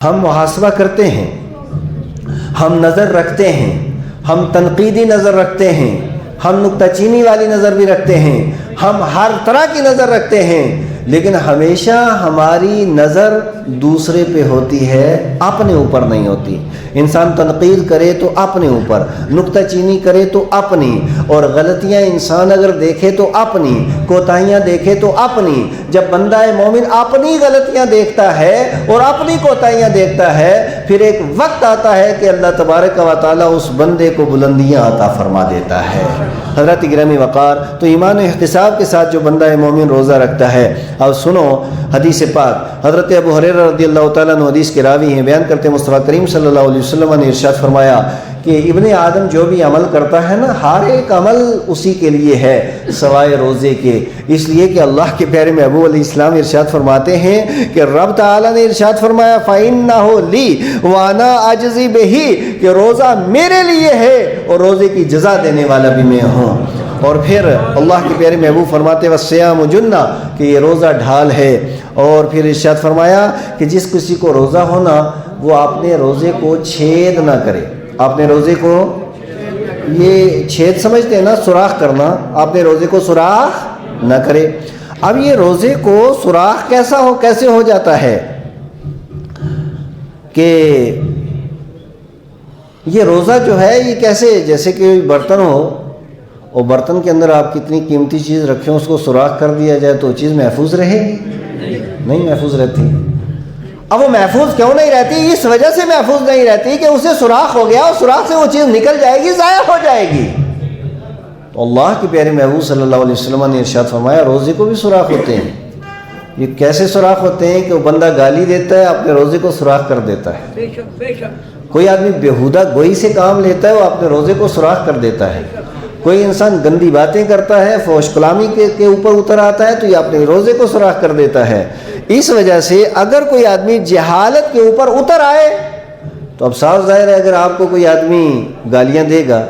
ہم محاسبہ کرتے ہیں، ہم نظر رکھتے ہیں، ہم تنقیدی نظر رکھتے ہیں، ہم نکتہ چینی والی نظر بھی رکھتے ہیں، ہم ہر طرح کی نظر رکھتے ہیں، لیکن ہمیشہ ہماری نظر دوسرے پہ ہوتی ہے، اپنے اوپر نہیں ہوتی۔ انسان تنقید کرے تو اپنے اوپر، نکتہ چینی کرے تو اپنی، اور غلطیاں انسان اگر دیکھے تو اپنی، کوتاہیاں دیکھے تو اپنی۔ جب بندہ مومن اپنی غلطیاں دیکھتا ہے اور اپنی کوتاہیاں دیکھتا ہے، پھر ایک وقت آتا ہے کہ اللہ تبارک و تعالیٰ اس بندے کو بلندیاں عطا فرما دیتا ہے۔ حضرت گرامی وقار، تو ایمان و احتساب کے ساتھ جو بندہ مومن روزہ رکھتا ہے، اب سنو حدیث پاک، حضرت ابو ہریرہ رضی اللہ تعالیٰ عنہ حدیث کے راوی ہیں، بیان کرتے ہیں مصطفیٰ کریم صلی اللہ علیہ وسلم نے ارشاد فرمایا کہ ابن آدم جو بھی عمل کرتا ہے نا، ہر ایک عمل اسی کے لیے ہے سوائے روزے کے، اس لیے کہ اللہ کے پیارے محبوب علیہ السلام ارشاد فرماتے ہیں کہ رب تعالیٰ نے ارشاد فرمایا فَإِنَّهُ لِي وَأَنَا أَجْزِي بِهِ، کہ روزہ میرے لیے ہے اور روزے کی جزا دینے والا بھی میں ہوں۔ اور پھر اللہ کے پیارے محبوب فرماتے وَالصِّيَامُ جُنَّةٌ، کہ یہ روزہ ڈھال ہے۔ اور پھر ارشاد فرمایا کہ جس کسی کو روزہ ہونا، وہ اپنے روزے کو چھید نہ کرے۔ اپنے روزے کو، یہ چھید سمجھتے ہیں نا، سوراخ کرنا، اپنے روزے کو سوراخ نہ کرے۔ اب یہ روزے کو سوراخ کیسے ہو جاتا ہے کہ یہ روزہ جو ہے یہ کیسے، جیسے کہ برتن ہو اور برتن کے اندر آپ کتنی قیمتی چیز رکھیں، اس کو سوراخ کر دیا جائے تو چیز محفوظ رہے گی؟ نہیں محفوظ رہتی۔ اب وہ محفوظ کیوں نہیں رہتی؟ اس وجہ سے محفوظ نہیں رہتی کہ اسے سوراخ ہو گیا اور سوراخ سے وہ چیز نکل جائے گی، ضائع ہو جائے گی۔ تو اللہ کے پیارے محبوب صلی اللہ علیہ وسلم نے ارشاد فرمایا روزے کو بھی سوراخ ہوتے ہیں۔ یہ کیسے سوراخ ہوتے ہیں کہ وہ بندہ گالی دیتا ہے، اپنے روزے کو سوراخ کر دیتا ہے۔ کوئی آدمی بیہودہ گوئی سے کام لیتا ہے، وہ اپنے روزے کو سوراخ کر دیتا ہے۔ کوئی انسان گندی باتیں کرتا ہے، فحش کلامی کے اوپر اتر آتا ہے، تو یہ اپنے روزے کو سوراخ کر دیتا ہے۔ اس وجہ سے اگر کوئی آدمی جہالت کے اوپر اتر آئے تو اب صاف ظاہر ہے اگر آپ کو کوئی آدمی گالیاں دے گا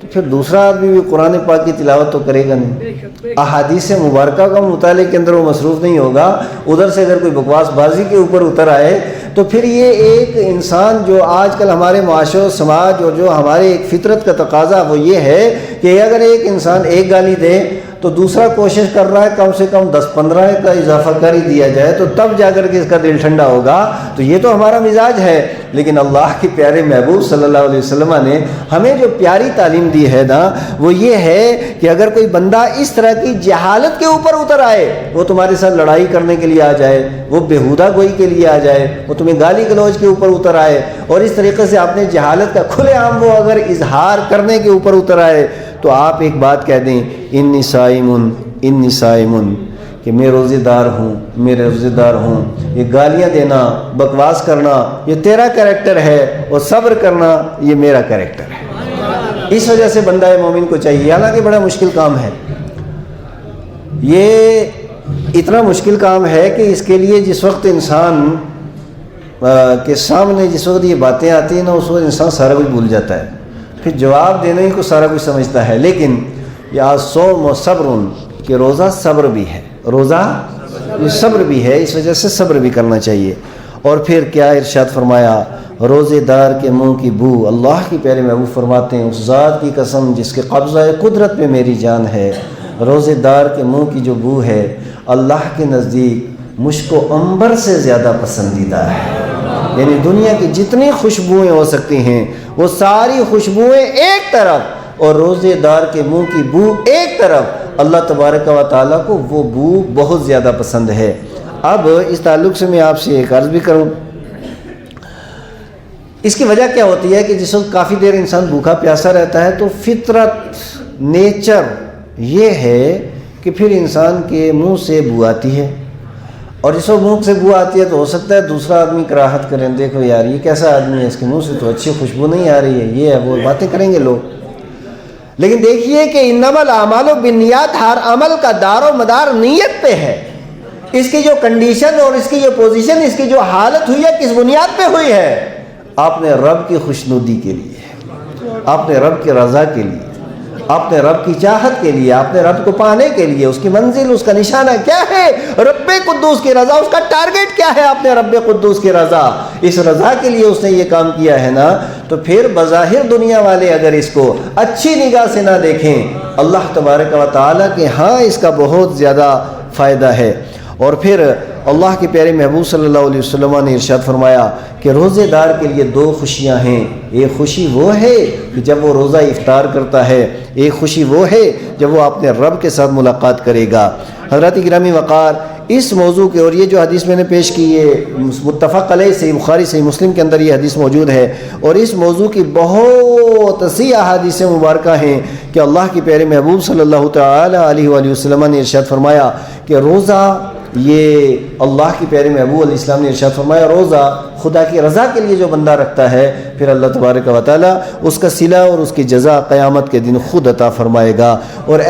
تو پھر دوسرا آدمی بھی قرآن پاک کی تلاوت تو کرے گا نہیں، احادیث مبارکہ کا مطالعے کے اندر وہ مصروف نہیں ہوگا۔ ادھر سے اگر کوئی بکواس بازی کے اوپر اتر آئے تو پھر یہ ایک انسان جو آج کل ہمارے معاشرے و سماج اور جو ہمارے ایک فطرت کا تقاضا وہ یہ ہے کہ اگر ایک انسان ایک گالی دے تو دوسرا کوشش کر رہا ہے کم سے کم 10-15 کا اضافہ کر ہی دیا جائے تو تب جا کر کے اس کا دل ٹھنڈا ہوگا۔ تو یہ تو ہمارا مزاج ہے، لیکن اللہ کے پیارے محبوب صلی اللہ علیہ وسلم نے ہمیں جو پیاری تعلیم دی ہے نا، وہ یہ ہے کہ اگر کوئی بندہ اس طرح کی جہالت کے اوپر اتر آئے، وہ تمہارے ساتھ لڑائی کرنے کے لیے آ جائے، وہ بیہودہ گوئی کے لیے آ جائے، وہ تمہیں گالی گلوچ کے اوپر اتر آئے، اور اس طریقے سے آپ نے جہالت کا کھلے عام وہ اگر اظہار کرنے کے اوپر اتر آئے، تو آپ ایک بات کہہ دیں انی صائم، کہ میں روزے دار ہوں، میرے روزے دار ہوں۔ یہ گالیاں دینا، بکواس کرنا یہ تیرا کریکٹر ہے، اور صبر کرنا یہ میرا کریکٹر ہے۔ اس وجہ سے بندہ مومن کو چاہیے، حالانکہ بڑا مشکل کام ہے، یہ اتنا مشکل کام ہے کہ اس کے لیے جس وقت انسان کے سامنے جس وقت یہ باتیں آتی ہیں نا، اس وقت انسان سارا کچھ بھول جاتا ہے، پھر جواب دینے ہی کو سارا کچھ سمجھتا ہے۔ لیکن یا صوم و صبر، کہ روزہ صبر بھی ہے، روزہ یہ صبر بھی ہے، اس وجہ سے صبر بھی کرنا چاہیے۔ اور پھر کیا ارشاد فرمایا، روزے دار کے منہ کی بو، اللہ کی پیارے محبوب فرماتے ہیں اس ذات کی قسم جس کے قبضہ قدرت میں میری جان ہے، روزے دار کے منہ کی جو بو ہے اللہ کے نزدیک مشک و عنبر سے زیادہ پسندیدہ ہے۔ یعنی دنیا کی جتنی خوشبوئیں ہو سکتی ہیں وہ ساری خوشبوئیں ایک طرف اور روزے دار کے منہ کی بو ایک طرف، اللہ تبارک و تعالیٰ کو وہ بو بہت زیادہ پسند ہے۔ اب اس تعلق سے میں آپ سے ایک عرض بھی کروں، اس کی وجہ کیا ہوتی ہے کہ جس وقت کافی دیر انسان بھوکا پیاسا رہتا ہے تو فطرت نیچر یہ ہے کہ پھر انسان کے منہ سے بو آتی ہے، اور جس وقت منہ سے بو آتی ہے تو ہو سکتا ہے دوسرا آدمی کراہت کریں، دیکھو یار یہ کیسا آدمی ہے، اس کے منہ سے تو اچھی خوشبو نہیں آ رہی ہے، یہ ہے وہ باتیں کریں گے لوگ۔ لیکن دیکھیے کہ انما الاعمال بالنیات، ہر عمل کا دار و مدار نیت پہ ہے۔ اس کی جو کنڈیشن اور اس کی جو پوزیشن، اس کی جو حالت ہوئی ہے کس بنیاد پہ ہوئی ہے؟ آپ نے رب کی خوشنودی کے لیے، آپ نے رب کی رضا کے لیے، اپنے رب کی چاہت کے لیے، اپنے رب کو پانے کے لیے، اس کی منزل، اس کا نشانہ کیا ہے؟ رب قدوس کی رضا، اس کا ٹارگٹ کیا ہے؟ اپنے رب قدوس کی رضا، اس رضا کے لیے اس نے یہ کام کیا ہے نا، تو پھر بظاہر دنیا والے اگر اس کو اچھی نگاہ سے نہ دیکھیں، اللہ تبارک و تعالیٰ کے ہاں اس کا بہت زیادہ فائدہ ہے۔ اور پھر اللہ کے پیارے محبوب صلی اللہ علیہ وسلم نے ارشاد فرمایا کہ روزے دار کے لیے دو خوشیاں ہیں۔ ایک خوشی وہ ہے کہ جب وہ روزہ افطار کرتا ہے، ایک خوشی وہ ہے جب وہ اپنے رب کے ساتھ ملاقات کرے گا۔ حضرات گرامی وقار، اس موضوع کے، اور یہ جو حدیث میں نے پیش کی یہ متفق علیہ، صحیح بخاری صحیح مسلم کے اندر یہ حدیث موجود ہے، اور اس موضوع کی بہت سی احادیث مبارکہ ہیں کہ اللہ کے پیارے محبوب صلی اللہ تعالی علیہ وآلہ وسلم نے ارشاد فرمایا کہ روزہ، یہ اللہ کے پیارے محبوب علیہ السلام نے ارشاد فرمایا روزہ خدا کی رضا کے لیے جو بندہ رکھتا ہے، پھر اللہ تبارک و تعالیٰ اس کا صلہ اور اس کی جزا قیامت کے دن خود عطا فرمائے گا۔ اور